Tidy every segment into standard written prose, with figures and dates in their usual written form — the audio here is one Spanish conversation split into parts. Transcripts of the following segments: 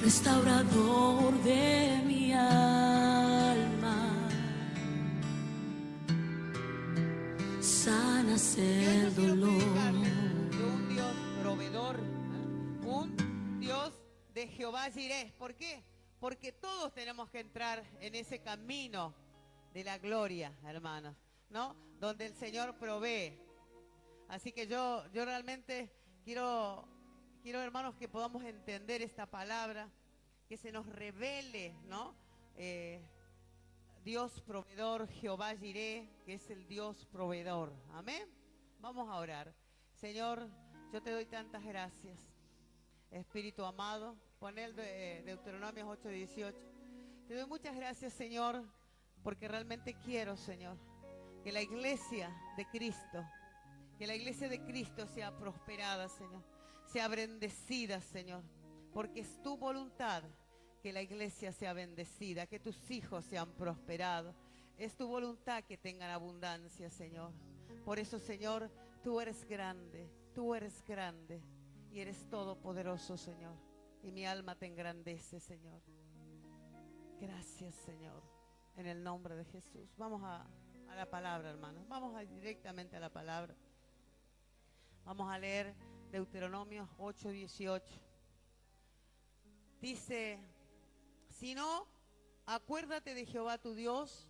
restaurador de mi alma, sanas el dolor. De un Dios proveedor, un Dios de Jehová Jireh. ¿Por qué? Porque todos tenemos que entrar en ese camino de la gloria, hermanos, ¿no? Donde el Señor provee. Así que yo realmente quiero, hermanos, que podamos entender esta palabra, que se nos revele, ¿no? Dios proveedor, Jehová Jireh, que es el Dios proveedor. Amén. Vamos a orar. Señor, yo te doy tantas gracias. Espíritu amado, pon el Deuteronomio 8:18. Te doy muchas gracias, Señor, porque realmente quiero, Señor, que la iglesia de Cristo, sea prosperada, Señor, sea bendecida, Señor, porque es tu voluntad que la iglesia sea bendecida, que tus hijos sean prosperados. Es tu voluntad que tengan abundancia, Señor. Por eso, Señor, tú eres grande y eres todopoderoso, Señor. Y mi alma te engrandece, Señor. Gracias, Señor, en el nombre de Jesús. Vamos a la palabra, hermanos. Vamos directamente a la palabra. Vamos a leer Deuteronomio 8:18. Dice: si no, acuérdate de Jehová tu Dios,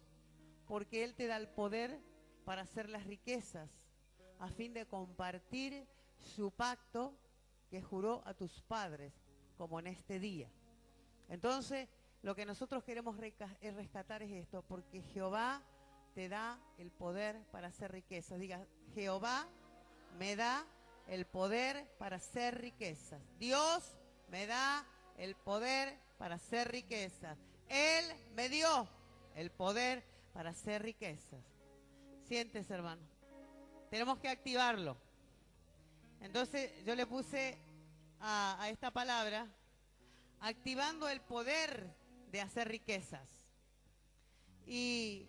porque Él te da el poder para hacer las riquezas, a fin de compartir su pacto que juró a tus padres, como en este día. Entonces, lo que nosotros queremos rescatar es esto, porque Jehová te da el poder para hacer riquezas. Diga: Jehová me da el poder para hacer riquezas. Dios me da el poder para hacer riquezas. Él me dio el poder para hacer riquezas. Siéntese, hermano. Tenemos que activarlo. Entonces yo le puse a esta palabra: activando el poder de hacer riquezas. Y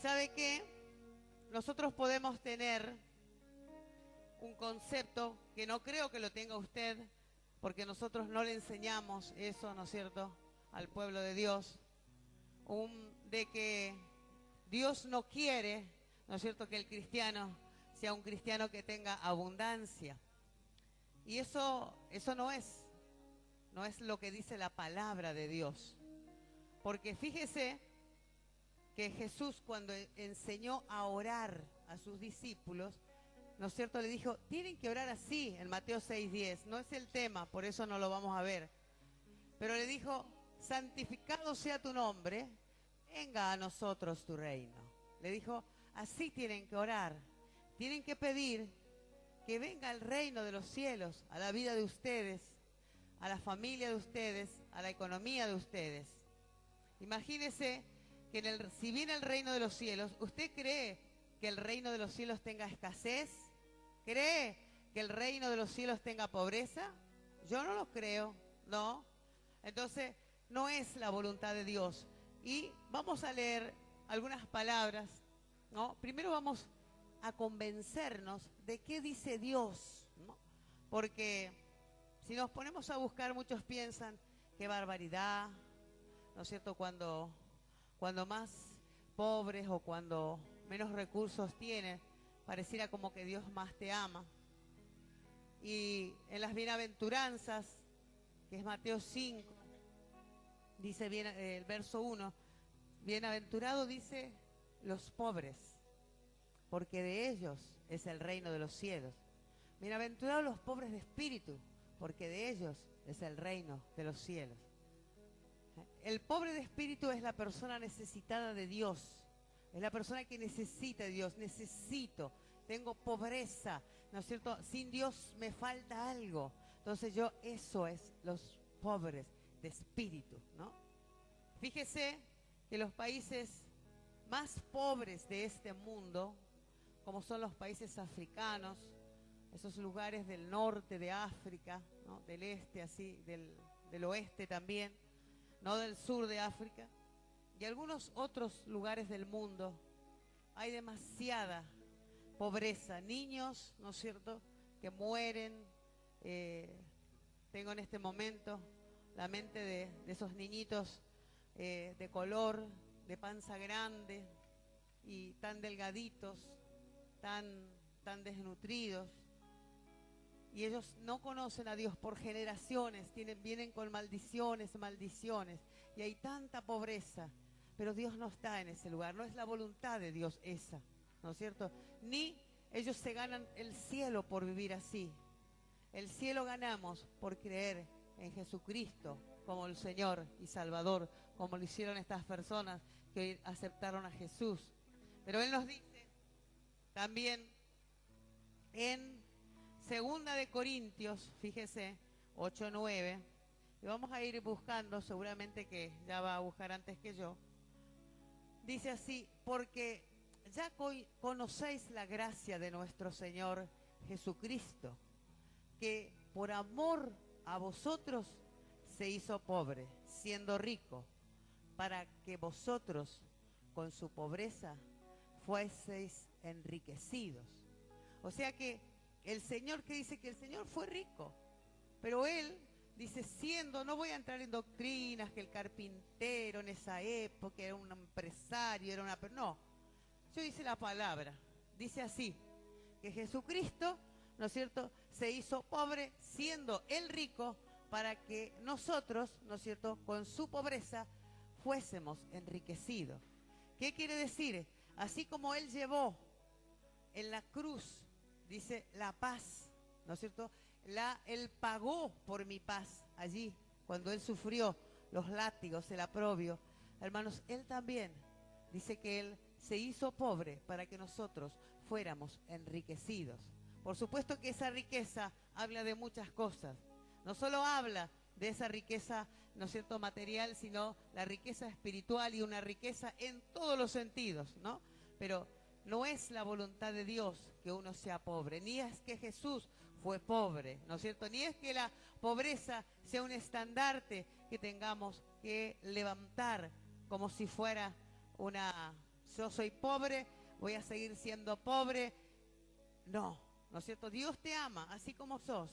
¿sabe qué? Nosotros podemos tener un concepto que no creo que lo tenga usted, porque nosotros no le enseñamos eso, ¿no es cierto?, al pueblo de Dios, de que Dios no quiere, ¿no es cierto?, que el cristiano sea un cristiano que tenga abundancia. Y eso no es lo que dice la palabra de Dios. Porque fíjese que Jesús, cuando enseñó a orar a sus discípulos, ¿no es cierto?, le dijo: tienen que orar así, en Mateo 6:10. No es el tema, por eso no lo vamos a ver. Pero le dijo: santificado sea tu nombre, venga a nosotros tu reino. Le dijo: así tienen que orar. Tienen que pedir que venga el reino de los cielos a la vida de ustedes, a la familia de ustedes, a la economía de ustedes. Imagínese que si viene el reino de los cielos, ¿usted cree que el reino de los cielos tenga escasez? ¿Cree que el reino de los cielos tenga pobreza? Yo no lo creo, ¿no? Entonces, no es la voluntad de Dios. Y vamos a leer algunas palabras, ¿no? Primero vamos a convencernos de qué dice Dios, ¿no? Porque si nos ponemos a buscar, muchos piensan: qué barbaridad, ¿no es cierto?, cuando más pobres o cuando menos recursos tienen, pareciera como que Dios más te ama. Y en las bienaventuranzas, que es Mateo 5, dice bien, el verso 1, bienaventurado, dice, los pobres, porque de ellos es el reino de los cielos. Bienaventurados los pobres de espíritu, porque de ellos es el reino de los cielos. El pobre de espíritu es la persona necesitada de Dios. Es la persona que necesita de Dios. Necesito, tengo pobreza, ¿no es cierto? Sin Dios me falta algo. Entonces eso es los pobres de espíritu, ¿no? Fíjese que los países más pobres de este mundo, como son los países africanos, esos lugares del norte de África, ¿no?, del este, así, del oeste también, no del sur de África, y algunos otros lugares del mundo, hay demasiada pobreza, niños, ¿no es cierto?, que mueren. Tengo en este momento la mente de esos niñitos de color, de panza grande y tan delgaditos, tan desnutridos. Y ellos no conocen a Dios por generaciones, vienen con maldiciones, maldiciones. Y hay tanta pobreza, pero Dios no está en ese lugar, no es la voluntad de Dios esa, ¿no es cierto? Ni ellos se ganan el cielo por vivir así. El cielo ganamos por creer en Jesucristo como el Señor y Salvador, como lo hicieron estas personas que hoy aceptaron a Jesús. Pero Él nos dice también en 2 Corintios, fíjese, 8:9, y vamos a ir buscando, seguramente que ya va a buscar antes que yo. Dice así: porque ya conocéis la gracia de nuestro Señor Jesucristo, que por amor a vosotros se hizo pobre, siendo rico, para que vosotros con su pobreza fueseis enriquecidos. O sea que el Señor, que dice que el Señor fue rico, pero Él dice siendo, no voy a entrar en doctrinas, que el carpintero en esa época era un empresario, no, yo dice la palabra, dice así, que Jesucristo, ¿no es cierto?, se hizo pobre siendo Él rico para que nosotros, ¿no es cierto?, con su pobreza fuésemos enriquecidos. ¿Qué quiere decir? Así como Él llevó en la cruz, dice, la paz, ¿no es cierto?, Él pagó por mi paz allí, cuando Él sufrió los látigos, el oprobio. Hermanos, Él también dice que Él se hizo pobre para que nosotros fuéramos enriquecidos. Por supuesto que esa riqueza habla de muchas cosas. No solo habla de esa riqueza, ¿no es cierto?, material, sino la riqueza espiritual y una riqueza en todos los sentidos, ¿no? Pero no es la voluntad de Dios que uno sea pobre, ni es que Jesús fue pobre, ¿no es cierto? Ni es que la pobreza sea un estandarte que tengamos que levantar como si fuera yo soy pobre, voy a seguir siendo pobre. No, ¿no es cierto? Dios te ama así como sos.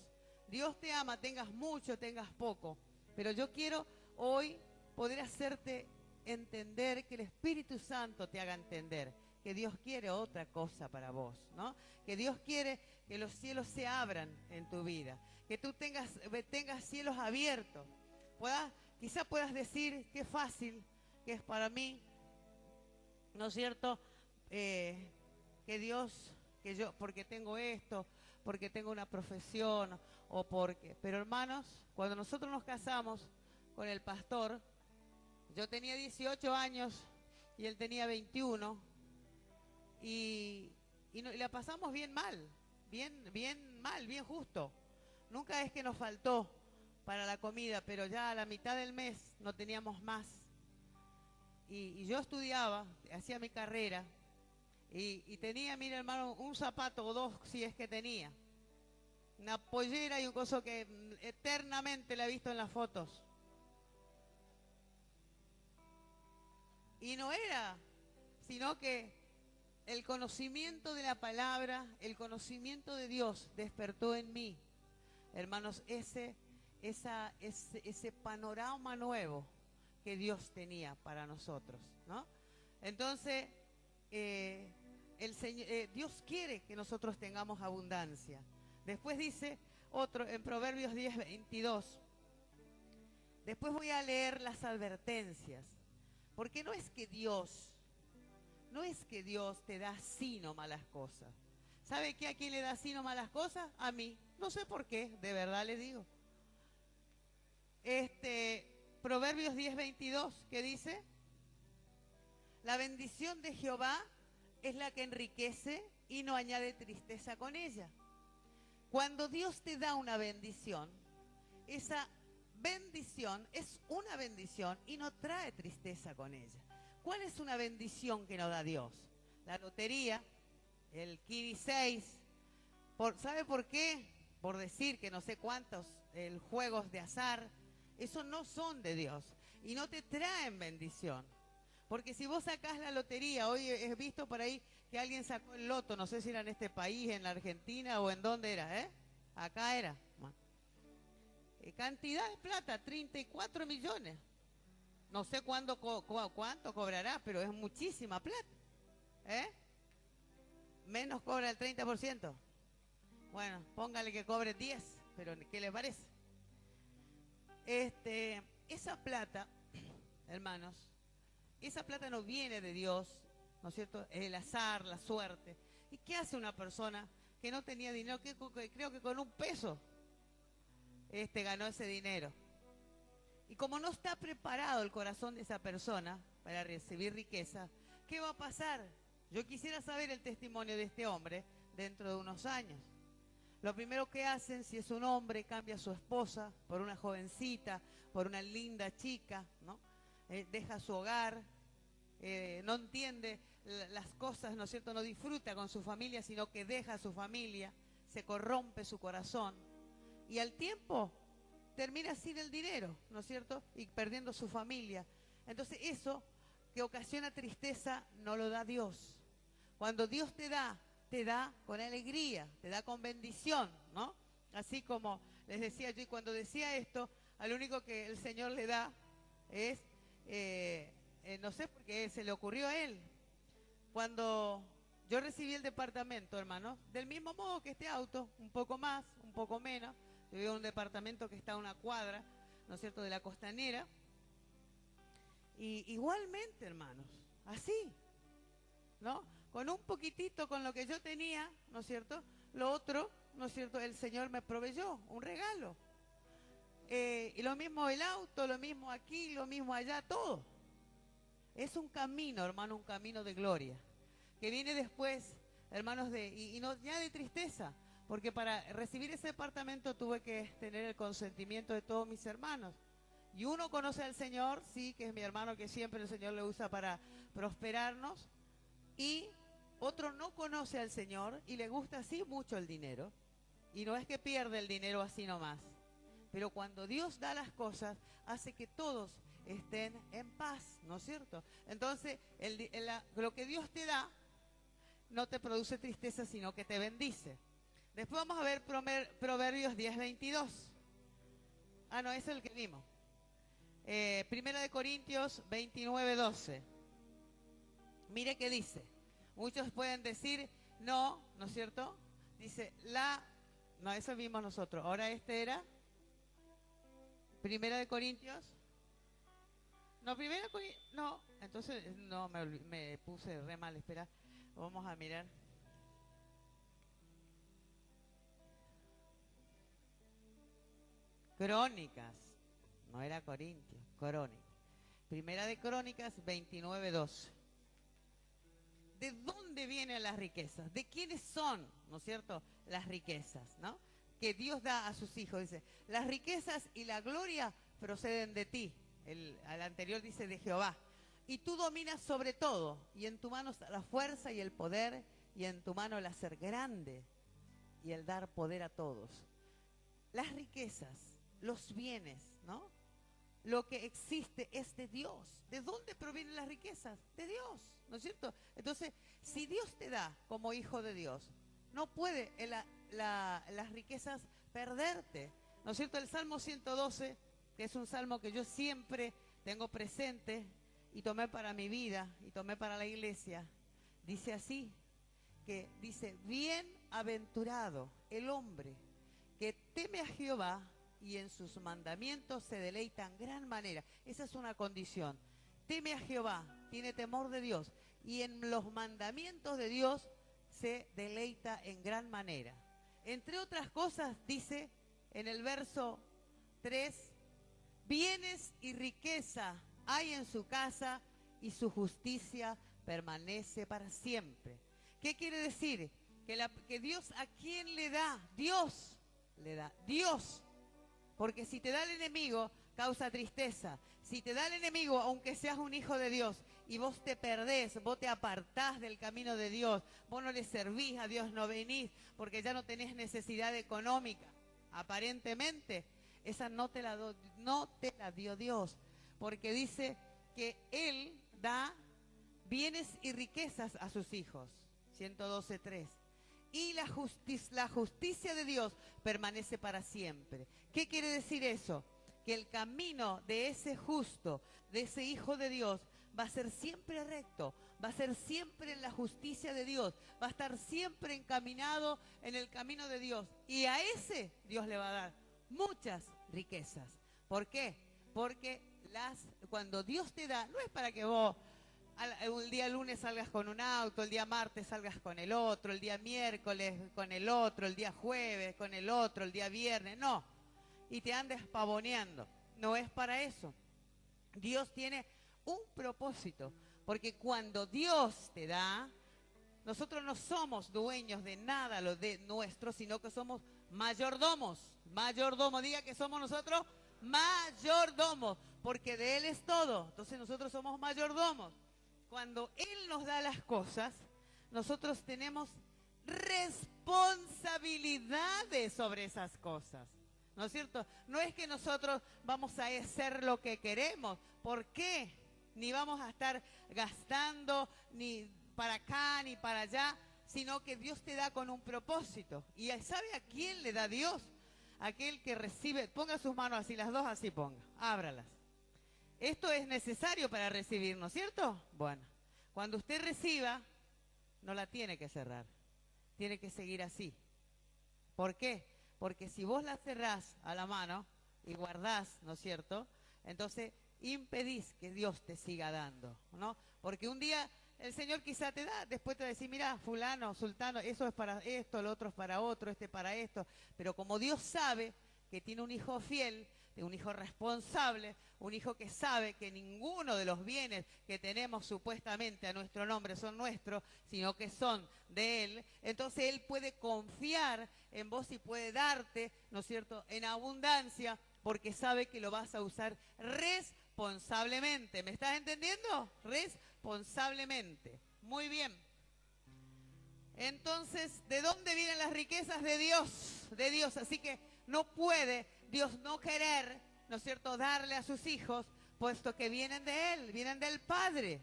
Dios te ama, tengas mucho, tengas poco. Pero yo quiero hoy poder hacerte entender, que el Espíritu Santo te haga entender que Dios quiere otra cosa para vos, ¿no? Que Dios quiere que los cielos se abran en tu vida, que tú tengas cielos abiertos. Quizá puedas decir qué fácil que es para mí, ¿no es cierto? Que Dios, que yo, porque tengo esto, porque tengo una profesión, pero hermanos, cuando nosotros nos casamos con el pastor, yo tenía 18 años y él tenía 21, y la pasamos bien mal, bien justo. Nunca es que nos faltó para la comida, pero ya a la mitad del mes no teníamos más. Y yo estudiaba, hacía mi carrera, y tenía, mira hermano, un zapato o dos, si es que tenía. Una pollera y un coso que eternamente la he visto en las fotos. Y no era, sino que el conocimiento de la palabra, el conocimiento de Dios despertó en mí, hermanos, ese panorama nuevo que Dios tenía para nosotros, ¿no? Entonces, Dios quiere que nosotros tengamos abundancia. Después dice otro en Proverbios 10:22. Después voy a leer las advertencias, porque no es que Dios te da sino malas cosas. ¿Sabe qué? ¿A quién le da sino malas cosas? A mí. No sé por qué, de verdad le digo. Proverbios 10:22, ¿qué dice? La bendición de Jehová es la que enriquece y no añade tristeza con ella. Cuando Dios te da una bendición, esa bendición es una bendición y no trae tristeza con ella. ¿Cuál es una bendición que nos da Dios? La lotería, el Kiri 6. ¿Sabe por qué? Por decir que no sé cuántos juegos de azar, esos no son de Dios y no te traen bendición. Porque si vos sacás la lotería, hoy he visto por ahí que alguien sacó el loto, no sé si era en este país, en la Argentina o en dónde era, ¿eh? Acá era. Bueno. cantidad de plata, 34 millones. No sé cuánto cobrará, pero es muchísima plata. ¿Eh? Menos cobra el 30%. Bueno, póngale que cobre 10, pero ¿qué le parece? Esa plata, hermanos, esa plata no viene de Dios, ¿no es cierto? El azar, la suerte. ¿Y qué hace una persona que no tenía dinero? Que creo que con un peso ganó ese dinero. Y como no está preparado el corazón de esa persona para recibir riqueza, ¿qué va a pasar? Yo quisiera saber el testimonio de este hombre dentro de unos años. Lo primero que hacen, si es un hombre, cambia a su esposa por una jovencita, por una linda chica, ¿no? Deja su hogar, no entiende las cosas, ¿no es cierto? No disfruta con su familia, sino que deja a su familia, se corrompe su corazón. Y al tiempo termina sin el dinero, ¿no es cierto? Y perdiendo su familia. Entonces eso que ocasiona tristeza no lo da Dios. Cuando Dios te da con alegría, te da con bendición, ¿no? Así como les decía yo, y cuando decía esto, al único que el Señor le da es, no sé por qué se le ocurrió a él. Cuando yo recibí el departamento, hermano, del mismo modo que este auto, un poco más, un poco menos, yo vivo en un departamento que está a una cuadra, ¿no es cierto?, de la Costanera. Y igualmente, hermanos, así, ¿no? Con un poquitito, con lo que yo tenía, ¿no es cierto? Lo otro, ¿no es cierto? El Señor me proveyó un regalo. Y lo mismo el auto, lo mismo aquí, lo mismo allá, todo. Es un camino, hermano, un camino de gloria. Que viene después, hermanos, y no ya de tristeza. Porque para recibir ese departamento tuve que tener el consentimiento de todos mis hermanos. Y uno conoce al Señor, sí, que es mi hermano, que siempre el Señor le usa para prosperarnos. Y otro no conoce al Señor y le gusta así mucho el dinero. Y no es que pierde el dinero así nomás. Pero cuando Dios da las cosas, hace que todos estén en paz, ¿no es cierto? Entonces, lo que Dios te da no te produce tristeza, sino que te bendice. Después vamos a ver Proverbios 10:22. Ah, no, ese es el que vimos. Primera de Corintios 29:12. Mire qué dice. Muchos pueden decir, no, ¿no es cierto? Dice, no, eso vimos nosotros. Ahora era Primera de Corintios. No, Primera de Corintios, no. Entonces, no, me puse re mal, espera. Vamos a mirar. Crónicas. No era Corintios, Crónicas. Primera de Crónicas 29:12. ¿De dónde vienen las riquezas? ¿De quiénes son, no es cierto, las riquezas, ¿no? Que Dios da a sus hijos. Dice, las riquezas y la gloria proceden de ti. Al anterior dice de Jehová. Y tú dominas sobre todo, y en tu mano está la fuerza y el poder, y en tu mano el hacer grande y el dar poder a todos. Las riquezas, los bienes, ¿no? Lo que existe es de Dios. ¿De dónde provienen las riquezas? De Dios, ¿no es cierto? Entonces, si Dios te da como hijo de Dios, no puede las riquezas perderte, ¿no es cierto? El Salmo 112, que es un salmo que yo siempre tengo presente y tomé para mi vida y tomé para la iglesia, dice así, que dice, bienaventurado el hombre que teme a Jehová y en sus mandamientos se deleita en gran manera. Esa es una condición. Teme a Jehová, tiene temor de Dios, y en los mandamientos de Dios se deleita en gran manera. Entre otras cosas, dice en el verso 3, bienes y riqueza hay en su casa y su justicia permanece para siempre. ¿Qué quiere decir? Que Dios, ¿a quién le da? Dios le da. Dios. Porque si te da el enemigo, causa tristeza. Si te da el enemigo, aunque seas un hijo de Dios, y vos te perdés, vos te apartás del camino de Dios, vos no le servís a Dios, no venís, porque ya no tenés necesidad económica, aparentemente, esa no te la dio Dios, porque dice que Él da bienes y riquezas a sus hijos, 112:3. y la justicia de Dios permanece para siempre. ¿Qué quiere decir eso? Que el camino de ese justo, de ese hijo de Dios, va a ser siempre recto, va a ser siempre en la justicia de Dios, va a estar siempre encaminado en el camino de Dios. Y a ese Dios le va a dar muchas riquezas. ¿Por qué? Porque cuando Dios te da, no es para que vos el día lunes salgas con un auto, el día martes salgas con el otro, el día miércoles con el otro, el día jueves con el otro, el día viernes, no. Y te andes pavoneando. No es para eso. Dios tiene un propósito, porque cuando Dios te da, nosotros no somos dueños de nada lo de nuestro, sino que somos mayordomos. Mayordomos, diga que somos nosotros mayordomos, porque de Él es todo. Entonces nosotros somos mayordomos. Cuando Él nos da las cosas, nosotros tenemos responsabilidades sobre esas cosas. ¿No es cierto? No es que nosotros vamos a hacer lo que queremos. ¿Por qué? Ni vamos a estar gastando ni para acá ni para allá, sino que Dios te da con un propósito. ¿Y sabe a quién le da Dios? Aquel que recibe. Ponga sus manos así, las dos así ponga. Ábralas. Esto es necesario para recibir, ¿no es cierto? Bueno, cuando usted reciba, no la tiene que cerrar. Tiene que seguir así. ¿Por qué? Porque si vos la cerrás a la mano y guardás, ¿no es cierto? Entonces impedís que Dios te siga dando, ¿no? Porque un día el Señor quizá te da, después te va a decir, mira, fulano, sultano, eso es para esto, lo otro es para otro, este para esto. Pero como Dios sabe que tiene un hijo fiel, un hijo responsable, un hijo que sabe que ninguno de los bienes que tenemos supuestamente a nuestro nombre son nuestros, sino que son de Él, entonces Él puede confiar en vos y puede darte, ¿no es cierto?, en abundancia, porque sabe que lo vas a usar responsablemente. ¿Me estás entendiendo? Responsablemente. Muy bien. Entonces, ¿de dónde vienen las riquezas? De Dios, de Dios. Así que no puede Dios no querer, ¿no es cierto?, darle a sus hijos, puesto que vienen de Él, vienen del Padre.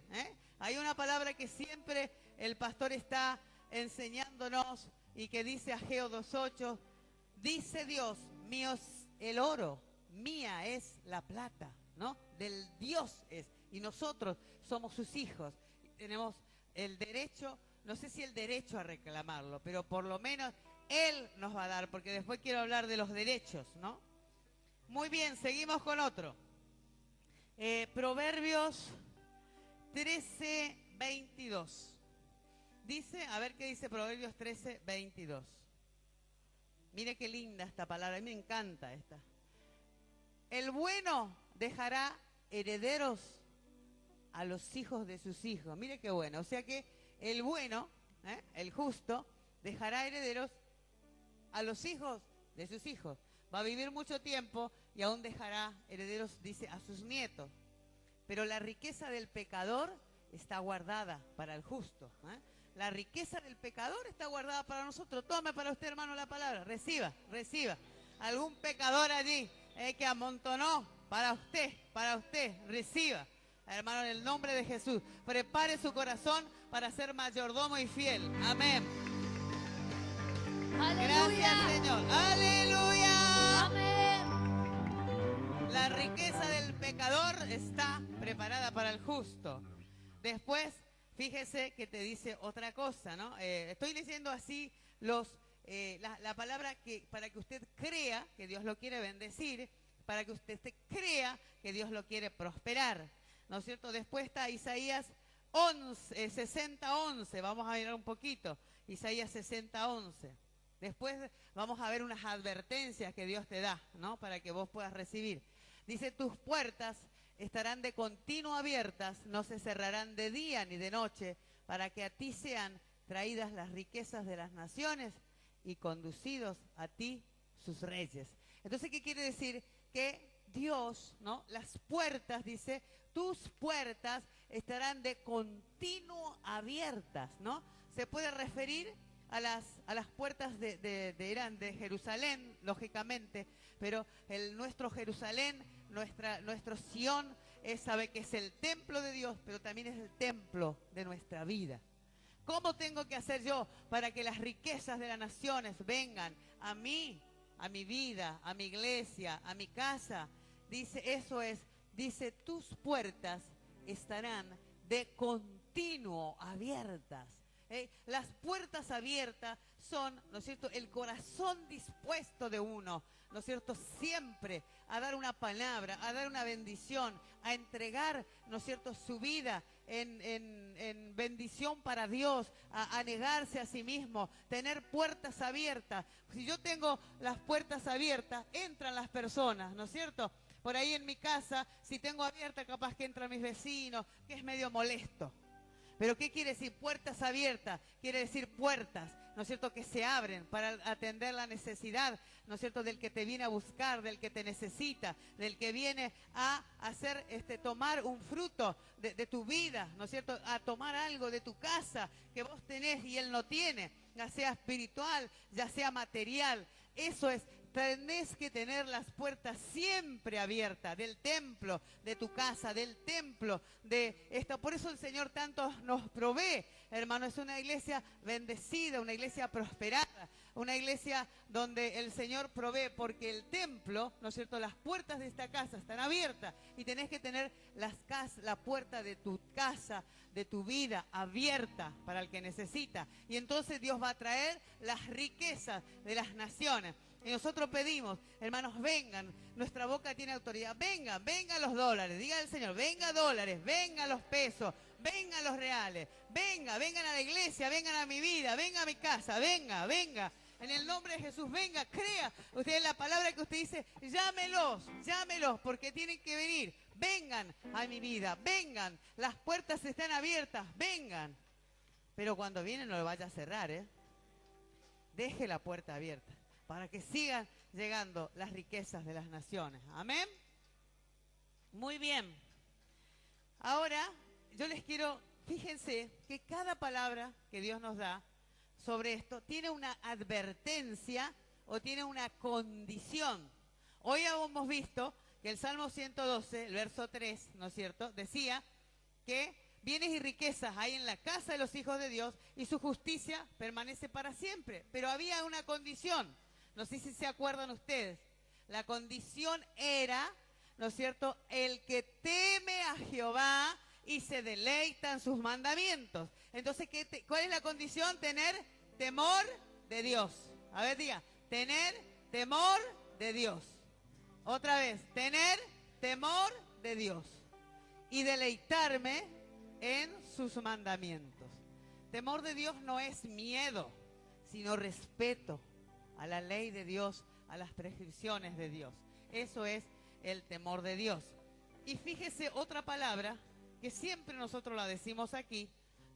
Hay una palabra que siempre el pastor está enseñándonos y que dice Ageo 2:8, dice Dios, mío es el oro, mía es la plata, ¿no? Del Dios es, y nosotros somos sus hijos, tenemos el derecho, no sé si el derecho a reclamarlo, pero por lo menos Él nos va a dar, porque después quiero hablar de los derechos, ¿no? Muy bien, seguimos con otro. Proverbios 13:22. Dice, a ver qué dice Proverbios 13:22. Mire qué linda esta palabra, a mí me encanta esta. El bueno dejará herederos a los hijos de sus hijos. Mire qué bueno, o sea que el bueno, el justo, dejará herederos a los hijos de sus hijos. Va a vivir mucho tiempo y aún dejará herederos, dice, a sus nietos. Pero la riqueza del pecador está guardada para el justo. La riqueza del pecador está guardada para nosotros. Tome para usted, hermano, la palabra. Reciba, reciba. Algún pecador allí que amontonó para usted, reciba. Hermano, en el nombre de Jesús, prepare su corazón para ser mayordomo y fiel. Amén. ¡Aleluya! Gracias, Señor. ¡Aleluya! ¡Amén! La riqueza del pecador está preparada para el justo. Después, fíjese que te dice otra cosa, ¿no? Estoy leyendo así la palabra para que usted crea que Dios lo quiere bendecir, para que usted crea que Dios lo quiere prosperar, ¿no es cierto? Después está Isaías 60:11, vamos a mirar un poquito, Isaías 60:11. Después vamos a ver unas advertencias que Dios te da, ¿no? Para que vos puedas recibir. Dice, tus puertas estarán de continuo abiertas, no se cerrarán de día ni de noche, para que a ti sean traídas las riquezas de las naciones y conducidos a ti sus reyes. Entonces, ¿qué quiere decir? Que Dios, ¿no? Las puertas, dice, tus puertas estarán de continuo abiertas, ¿no? Se puede referir a las puertas de Jerusalén, lógicamente, pero nuestro Jerusalén, nuestro Sión, sabe que es el templo de Dios, pero también es el templo de nuestra vida. ¿Cómo tengo que hacer yo para que las riquezas de las naciones vengan a mí, a mi vida, a mi iglesia, a mi casa? Dice, eso es, dice, tus puertas estarán de continuo abiertas. Las puertas abiertas son, ¿no es cierto?, el corazón dispuesto de uno, ¿no es cierto?, siempre a dar una palabra, a dar una bendición, a entregar, ¿no es cierto?, su vida en bendición para Dios, a negarse a sí mismo, tener puertas abiertas. Si yo tengo las puertas abiertas, entran las personas, ¿no es cierto? Por ahí en mi casa, si tengo abierta, capaz que entran mis vecinos, que es medio molesto. Pero ¿qué quiere decir? Puertas abiertas, quiere decir puertas, ¿no es cierto?, que se abren para atender la necesidad, ¿no es cierto?, del que te viene a buscar, del que te necesita, del que viene a hacer, tomar un fruto de tu vida, ¿no es cierto?, a tomar algo de tu casa que vos tenés y él no tiene, ya sea espiritual, ya sea material. Eso es. Tenés que tener las puertas siempre abiertas del templo, de tu casa, del templo, de esto. Por eso el Señor tanto nos provee, hermano. Es una iglesia bendecida, una iglesia prosperada, una iglesia donde el Señor provee, porque el templo, ¿no es cierto?, las puertas de esta casa están abiertas y tenés que tener la puerta de tu casa, de tu vida abierta para el que necesita. Y entonces Dios va a traer las riquezas de las naciones. Y nosotros pedimos, hermanos, vengan, nuestra boca tiene autoridad, vengan los dólares, diga el Señor, venga dólares, vengan los pesos, vengan los reales, vengan a la iglesia, vengan a mi vida, venga a mi casa, venga, en el nombre de Jesús, venga, crea, usted la palabra que usted dice, llámelos, porque tienen que venir, vengan a mi vida, vengan, las puertas están abiertas, vengan, pero cuando vienen no lo vaya a cerrar, deje la puerta abierta, para que sigan llegando las riquezas de las naciones. Amén. Muy bien. Ahora, yo les quiero, fíjense que cada palabra que Dios nos da sobre esto tiene una advertencia o tiene una condición. Hoy hemos visto que el Salmo 112, el verso 3, ¿no es cierto?, decía que bienes y riquezas hay en la casa de los hijos de Dios y su justicia permanece para siempre. Pero había una condición. No sé si se acuerdan ustedes. La condición era, ¿no es cierto?, el que teme a Jehová y se deleita en sus mandamientos. Entonces, ¿cuál es la condición? Tener temor de Dios. A ver, diga, tener temor de Dios. Otra vez, tener temor de Dios y deleitarme en sus mandamientos. Temor de Dios no es miedo, sino respeto a la ley de Dios, a las prescripciones de Dios. Eso es el temor de Dios. Y fíjese otra palabra que siempre nosotros la decimos aquí,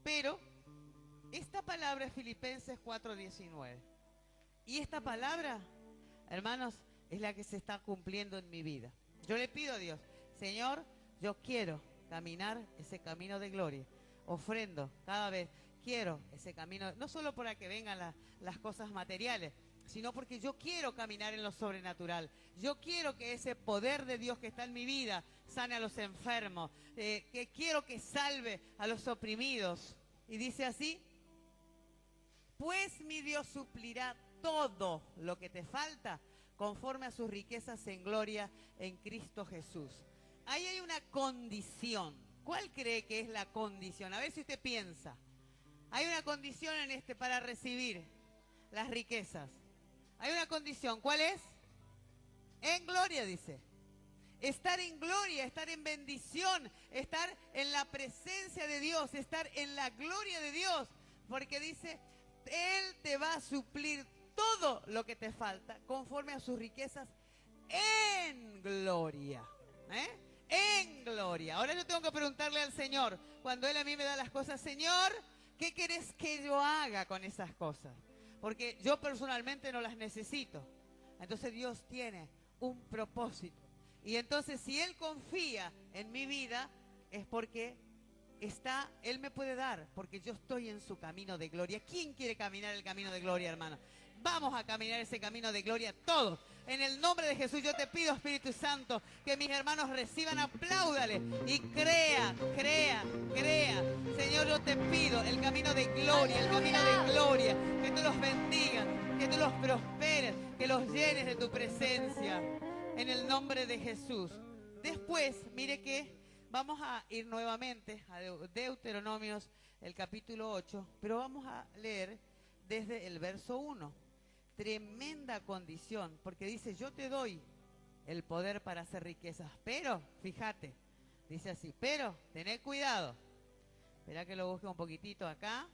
pero esta palabra es Filipenses 4:19. Y esta palabra, hermanos, es la que se está cumpliendo en mi vida. Yo le pido a Dios, Señor, yo quiero caminar ese camino de gloria. Ofrendo cada vez, quiero ese camino, no solo para que vengan las cosas materiales, sino porque yo quiero caminar en lo sobrenatural. Yo quiero que ese poder de Dios que está en mi vida sane a los enfermos, que quiero que salve a los oprimidos. Y dice así, pues mi Dios suplirá todo lo que te falta conforme a sus riquezas en gloria en Cristo Jesús. Ahí hay una condición. ¿Cuál cree que es la condición? A ver si usted piensa. Hay una condición para recibir las riquezas. Hay una condición, ¿cuál es? En gloria, dice. Estar en gloria, estar en bendición, estar en la presencia de Dios, estar en la gloria de Dios. Porque dice, Él te va a suplir todo lo que te falta conforme a sus riquezas en gloria. En gloria. Ahora yo tengo que preguntarle al Señor, cuando Él a mí me da las cosas, Señor, ¿qué querés que yo haga con esas cosas? Porque yo personalmente no las necesito. Entonces Dios tiene un propósito. Y entonces si Él confía en mi vida, es porque Él me puede dar, porque yo estoy en su camino de gloria. ¿Quién quiere caminar el camino de gloria, hermano? vamos a caminar ese camino de gloria todos. En el nombre de Jesús yo te pido, Espíritu Santo, que mis hermanos reciban, apláudale y crea. Señor, yo te pido el camino de gloria, que tú los bendigas, que tú los prosperes, que los llenes de tu presencia, en el nombre de Jesús. Después, mire que vamos a ir nuevamente a Deuteronomios, el capítulo 8, pero vamos a leer desde el verso 1. Tremenda condición, porque dice, yo te doy el poder para hacer riquezas, pero, fíjate, dice así, pero, tened cuidado. Espera que lo busque un poquitito acá,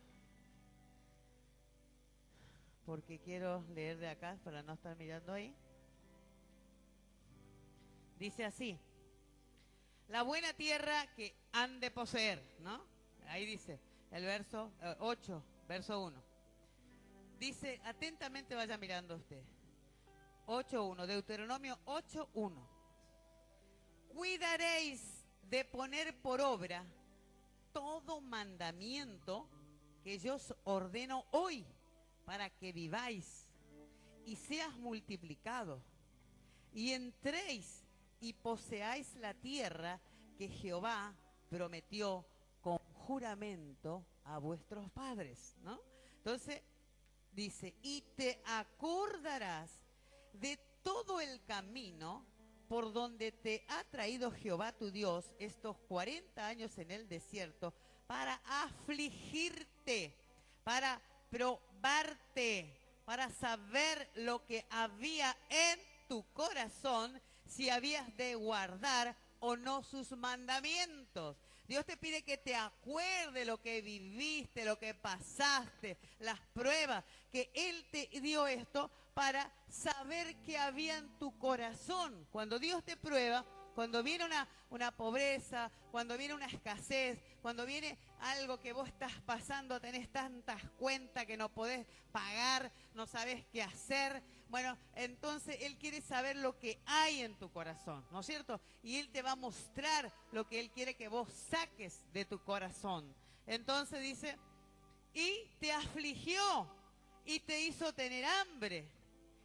porque quiero leer de acá para no estar mirando ahí. Dice así, la buena tierra que han de poseer, ¿no? Ahí dice, el verso 8, verso 1. Dice, atentamente vaya mirando usted. 8.1, Deuteronomio 8.1. Cuidaréis de poner por obra todo mandamiento que yo os ordeno hoy, para que viváis y seas multiplicado, y entréis y poseáis la tierra que Jehová prometió con juramento a vuestros padres, ¿no? Entonces, dice, y te acordarás de todo el camino por donde te ha traído Jehová tu Dios estos 40 años en el desierto, para afligirte, para probarte, para saber lo que había en tu corazón, si habías de guardar o no sus mandamientos. Dios te pide que te acuerdes lo que viviste, lo que pasaste, las pruebas, que Él te dio esto para saber qué había en tu corazón. Cuando Dios te prueba, cuando viene una pobreza, cuando viene una escasez, cuando viene algo que vos estás pasando, tenés tantas cuentas que no podés pagar, no sabés qué hacer, bueno, entonces Él quiere saber lo que hay en tu corazón, ¿no es cierto? Y Él te va a mostrar lo que Él quiere que vos saques de tu corazón. Entonces dice, y te afligió, y te hizo tener hambre,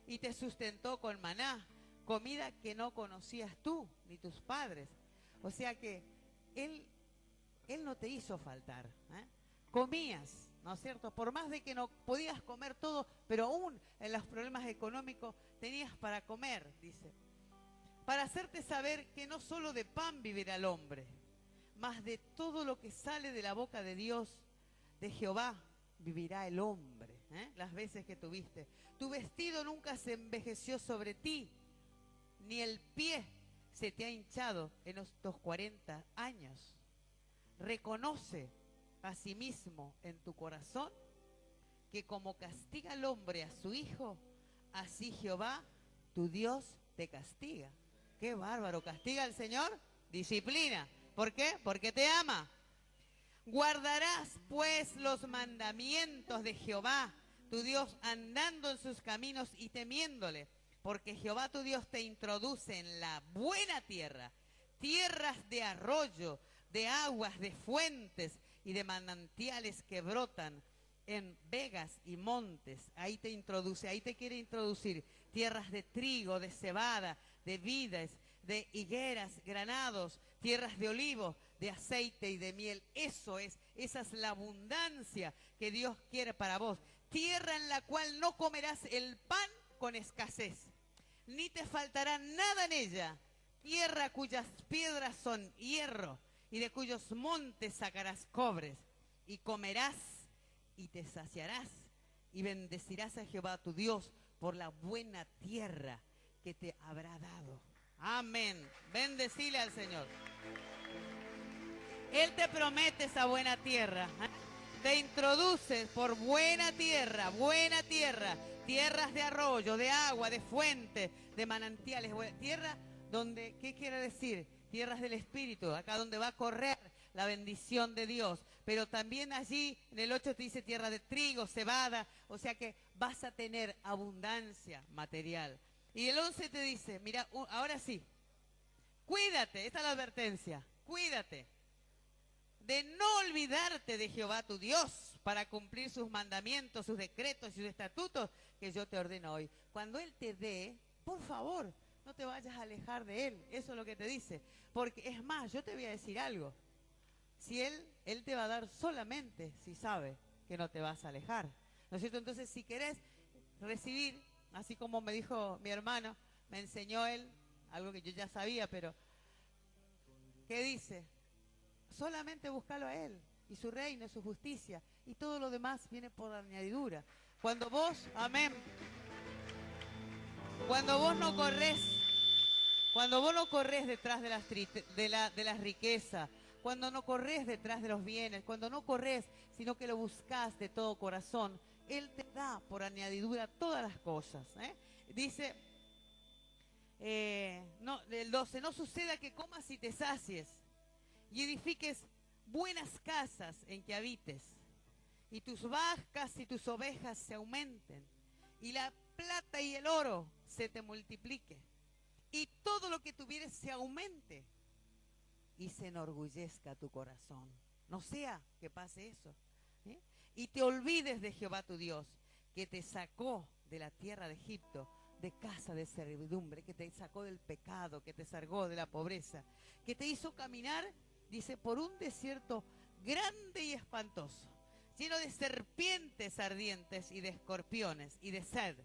y te sustentó con maná, comida que no conocías tú, ni tus padres. O sea que Él no te hizo faltar, ¿eh? Comías, ¿no es cierto? Por más de que no podías comer todo, pero aún en los problemas económicos tenías para comer, dice. Para hacerte saber que no solo de pan vivirá el hombre, mas de todo lo que sale de la boca de Dios, de Jehová, vivirá el hombre, ¿eh? Las veces que tuviste. Tu vestido nunca se envejeció sobre ti, ni el pie se te ha hinchado en estos 40 años. Reconoce asimismo en tu corazón que como castiga al hombre a su hijo, así Jehová, tu Dios, te castiga. ¡Qué bárbaro! ¿Castiga al Señor? Disciplina. ¿Por qué? Porque te ama. Guardarás pues los mandamientos de Jehová, tu Dios, andando en sus caminos y temiéndole, porque Jehová tu Dios te introduce en la buena tierra, tierras de arroyo, de aguas, de fuentes y de manantiales que brotan en vegas y montes. Ahí te introduce, ahí te quiere introducir tierras de trigo, de cebada, de vides, de higueras, granados, tierras de olivo, de aceite y de miel. Esa es la abundancia que Dios quiere para vos. Tierra en la cual no comerás el pan con escasez, ni te faltará nada en ella. Tierra cuyas piedras son hierro, y de cuyos montes sacarás cobres, y comerás y te saciarás, y bendecirás a Jehová tu Dios por la buena tierra que te habrá dado. Amén. Bendecile al Señor. Él te promete esa buena tierra, ¿eh? Te introduce por buena tierra, tierras de arroyo, de agua, de fuentes, de manantiales, tierra donde, ¿qué quiere decir? Tierras del Espíritu, acá donde va a correr la bendición de Dios. Pero también allí, en el 8 te dice tierra de trigo, cebada, o sea que vas a tener abundancia material. Y el 11 te dice, mira, ahora sí, cuídate, esta es la advertencia, cuídate de no olvidarte de Jehová tu Dios, para cumplir sus mandamientos, sus decretos y sus estatutos que yo te ordeno hoy. Cuando Él te dé, por favor, no te vayas a alejar de Él. Eso es lo que te dice. Porque es más, yo te voy a decir algo. Si Él te va a dar solamente si sabe que no te vas a alejar. ¿No es cierto? Entonces, si querés recibir, así como me dijo mi hermano, me enseñó él, algo que yo ya sabía, pero ¿qué dice? Solamente búscalo a Él y su reino, su justicia, y todo lo demás viene por añadidura. Cuando vos, amén, cuando vos no corres detrás de las riquezas, cuando no corres detrás de los bienes, cuando no corres, sino que lo buscas de todo corazón, Él te da por añadidura todas las cosas. Dice, el 12, no suceda que comas y te sacies y edifiques buenas casas en que habites, y tus vacas y tus ovejas se aumenten, y la plata y el oro se te multiplique, y todo lo que tuvieres se aumente, y se enorgullezca tu corazón. No sea que pase eso. Y te olvides de Jehová tu Dios, que te sacó de la tierra de Egipto, de casa de servidumbre, que te sacó del pecado, que te sacó de la pobreza, que te hizo caminar, dice, por un desierto grande y espantoso, lleno de serpientes ardientes y de escorpiones y de sed,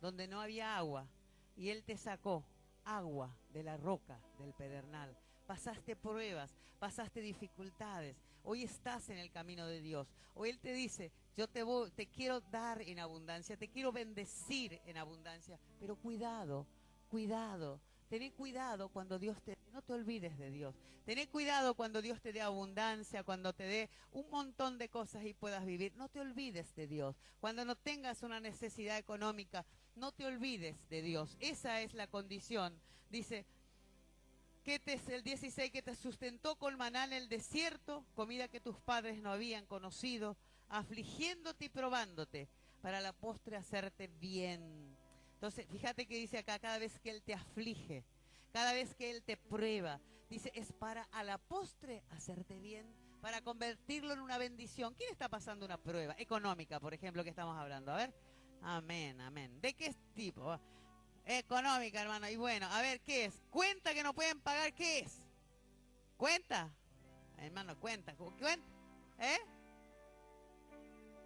donde no había agua, y Él te sacó agua de la roca del pedernal. Pasaste pruebas, pasaste dificultades, hoy estás en el camino de Dios. Hoy Él te dice, yo te quiero dar en abundancia, te quiero bendecir en abundancia, pero cuidado, cuidado. Tené cuidado cuando Dios te... No te olvides de Dios. Tené cuidado cuando Dios te dé abundancia, cuando te dé un montón de cosas y puedas vivir. No te olvides de Dios. Cuando no tengas una necesidad económica, no te olvides de Dios. Esa es la condición. Dice, el 16, que te sustentó con maná en el desierto, comida que tus padres no habían conocido, afligiéndote y probándote, para la postre hacerte bien. Entonces, fíjate que dice acá, cada vez que Él te aflige, cada vez que Él te prueba, dice, es para a la postre hacerte bien, para convertirlo en una bendición. ¿Quién está pasando una prueba económica, por ejemplo, que estamos hablando? A ver, amén, amén. ¿De qué tipo? Económica, hermano. Y bueno, a ver, ¿qué es? Cuenta que no pueden pagar, ¿qué es? ¿Cuenta? Hermano, cuenta. ¿Cuenta?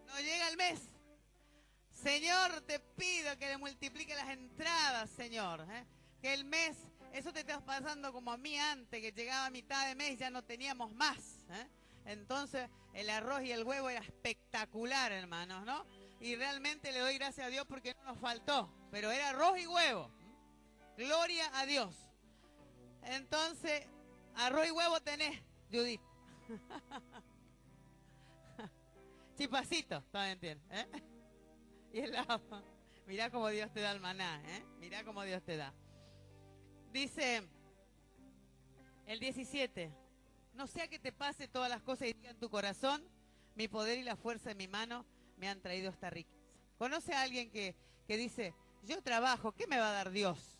No llega el mes. Señor, te pido que le multiplique las entradas, Señor. Que el mes, eso te está pasando como a mí antes, que llegaba a mitad de mes y ya no teníamos más. Entonces, el arroz y el huevo era espectacular, hermanos, ¿no? Y realmente le doy gracias a Dios porque no nos faltó. Pero era arroz y huevo. Gloria a Dios. Entonces, arroz y huevo tenés, Judith. Chipacito, ¿también entiendes? Y el agua. Mirá cómo Dios te da el maná, Mirá cómo Dios te da. Dice el 17, no sea que te pase todas las cosas y diga en tu corazón, mi poder y la fuerza de mi mano me han traído esta riqueza. ¿Conoce a alguien que dice, yo trabajo, ¿qué me va a dar Dios?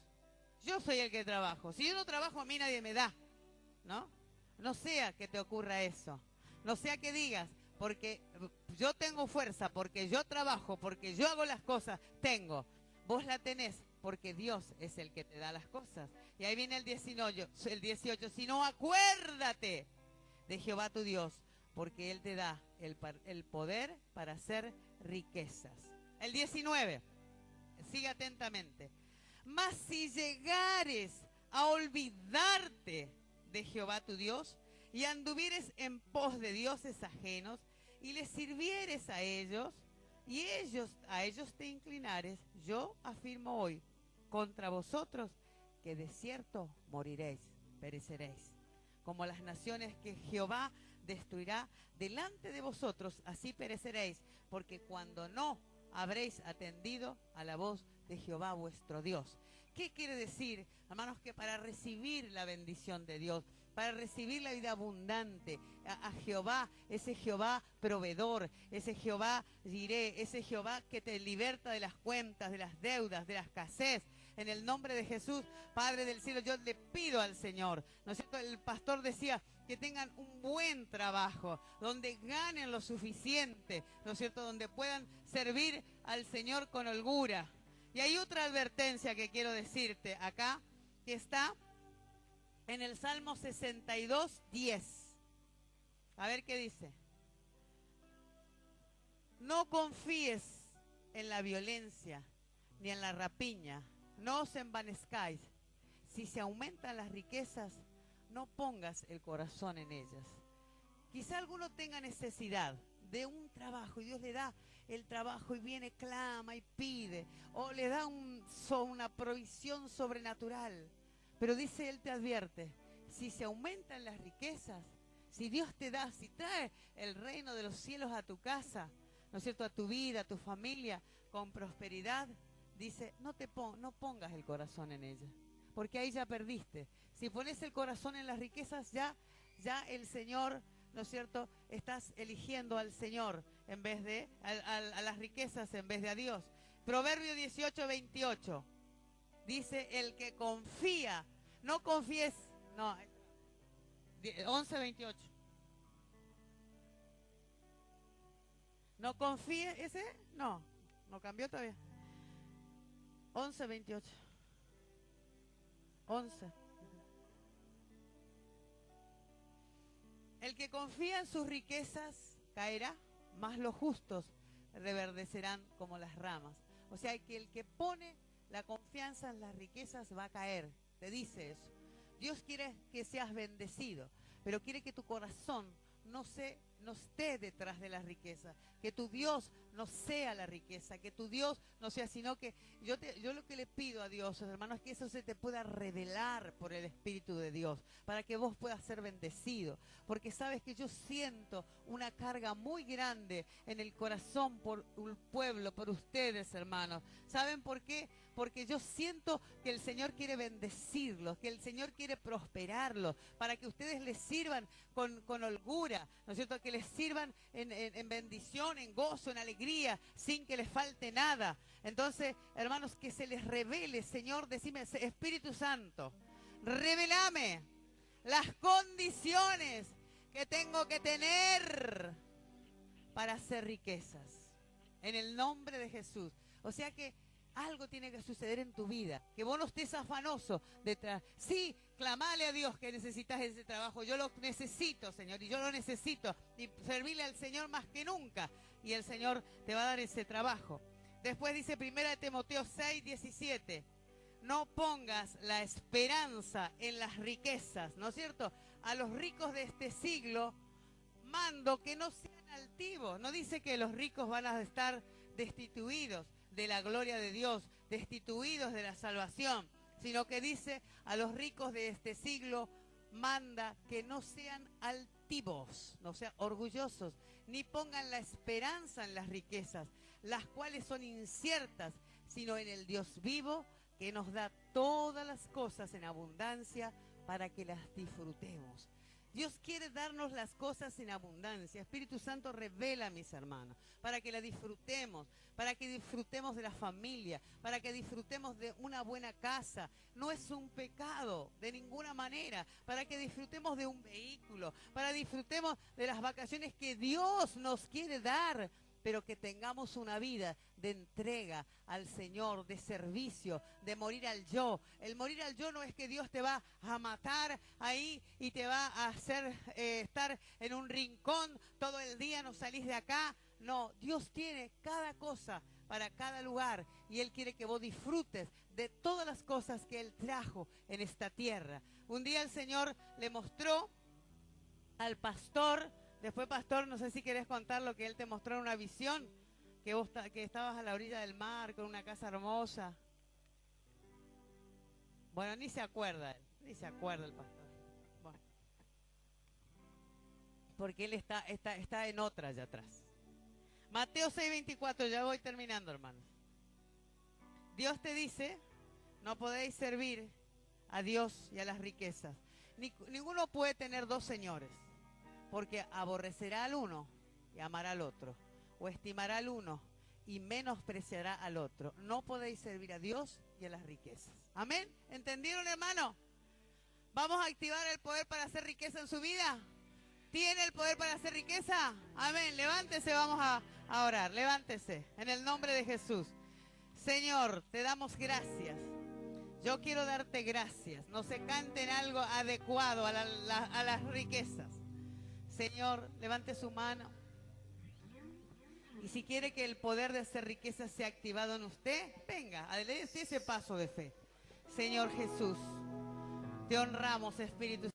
Yo soy el que trabajo. Si yo no trabajo, a mí nadie me da, ¿no? No sea que te ocurra eso. No sea que digas, porque yo tengo fuerza, porque yo trabajo, porque yo hago las cosas, tengo. Vos la tenés porque Dios es el que te da las cosas. Y ahí viene el 18, si no, acuérdate de Jehová tu Dios, porque Él te da el poder para hacer riquezas. El 19, sigue atentamente. Mas si llegares a olvidarte de Jehová tu Dios y anduvieres en pos de dioses ajenos y les sirvieres a ellos y a ellos te inclinares, yo afirmo hoy contra vosotros que de cierto moriréis, pereceréis, como las naciones que Jehová destruirá delante de vosotros, así pereceréis, porque cuando no habréis atendido a la voz de Jehová vuestro Dios. ¿Qué quiere decir, hermanos? Que para recibir la bendición de Dios, para recibir la vida abundante, a Jehová, ese Jehová proveedor, ese Jehová diré, ese Jehová que te liberta de las cuentas, de las deudas, de la escasez. En el nombre de Jesús, Padre del cielo, yo le pido al Señor, ¿no es cierto? El pastor decía, que tengan un buen trabajo, donde ganen lo suficiente, ¿no es cierto? Donde puedan servir al Señor con holgura. Y hay otra advertencia que quiero decirte acá, que está en el Salmo 62, 10. A ver qué dice. No confíes en la violencia ni en la rapiña, no os envanezcáis. Si se aumentan las riquezas, no pongas el corazón en ellas. Quizá alguno tenga necesidad de un trabajo y Dios le da el trabajo y viene, clama y pide, o le da una provisión sobrenatural. Pero dice, Él te advierte, si se aumentan las riquezas, si Dios te da, si trae el reino de los cielos a tu casa, ¿no es cierto?, a tu vida, a tu familia, con prosperidad, dice, no pongas el corazón en ella, porque ahí ya perdiste. Si pones el corazón en las riquezas, ya el Señor, ¿no es cierto?, estás eligiendo al Señor en vez de a las riquezas en vez de a Dios. Proverbio 18, 28 dice, el que confía, no confíes, no, 11, 28. No confíes, ¿ese? No cambió todavía. 11, 28. 11. El que confía en sus riquezas caerá, mas los justos reverdecerán como las ramas. O sea, que el que pone la confianza en las riquezas va a caer. Te dice eso. Dios quiere que seas bendecido, pero quiere que tu corazón no esté detrás de la riqueza, que tu Dios no sea la riqueza, que tu Dios no sea, sino que yo lo que le pido a Dios, hermanos, es que eso se te pueda revelar por el Espíritu de Dios, para que vos puedas ser bendecido, porque sabes que yo siento una carga muy grande en el corazón por un pueblo, por ustedes, hermanos. ¿Saben por qué? Porque yo siento que el Señor quiere bendecirlos, que el Señor quiere prosperarlos, para que ustedes les sirvan con holgura, ¿no es cierto? Que les sirvan en bendición, en gozo, en alegría, sin que les falte nada. Entonces, hermanos, que se les revele, Señor, decime, Espíritu Santo, revelame las condiciones que tengo que tener para hacer riquezas, en el nombre de Jesús. O sea que algo tiene que suceder en tu vida, que vos no estés afanoso detrás. Sí, clamale a Dios que necesitas ese trabajo. Yo lo necesito, Señor, y yo lo necesito. Y servirle al Señor más que nunca. Y el Señor te va a dar ese trabajo. Después dice 1 Timoteo 6, 17. No pongas la esperanza en las riquezas, ¿no es cierto? A los ricos de este siglo mando que no sean altivos. No dice que los ricos van a estar destituidos de la gloria de Dios, destituidos de la salvación, sino que dice a los ricos de este siglo, manda que no sean altivos, no sean orgullosos, ni pongan la esperanza en las riquezas, las cuales son inciertas, sino en el Dios vivo, que nos da todas las cosas en abundancia para que las disfrutemos. Dios quiere darnos las cosas en abundancia. Espíritu Santo, revela, mis hermanos, para que la disfrutemos, para que disfrutemos de la familia, para que disfrutemos de una buena casa. No es un pecado de ninguna manera, para que disfrutemos de un vehículo, para que disfrutemos de las vacaciones que Dios nos quiere dar, pero que tengamos una vida de entrega al Señor, de servicio, de morir al yo. El morir al yo no es que Dios te va a matar ahí y te va a hacer estar en un rincón todo el día, no salís de acá. No, Dios tiene cada cosa para cada lugar y Él quiere que vos disfrutes de todas las cosas que Él trajo en esta tierra. Un día el Señor le mostró al pastor. Después, pastor, no sé si querés contar lo que él te mostró en una visión, que estabas a la orilla del mar con una casa hermosa. Bueno, ni se acuerda él, ni se acuerda el pastor. Bueno, porque él está en otra allá atrás. Mateo 6:24, ya voy terminando, hermanos. Dios te dice, no podéis servir a Dios y a las riquezas. Ninguno puede tener dos señores. Porque aborrecerá al uno y amará al otro, o estimará al uno y menospreciará al otro. No podéis servir a Dios y a las riquezas. ¿Amén? ¿Entendieron, hermano? Vamos a activar el poder para hacer riqueza en su vida. ¿Tiene el poder para hacer riqueza? Amén. Levántese, vamos a orar. Levántese en el nombre de Jesús. Señor, te damos gracias. Yo quiero darte gracias. No se canten algo adecuado a las riquezas. Señor, levante su mano. Y si quiere que el poder de hacer riqueza sea activado en usted, venga, adelante ese paso de fe. Señor Jesús, te honramos, Espíritu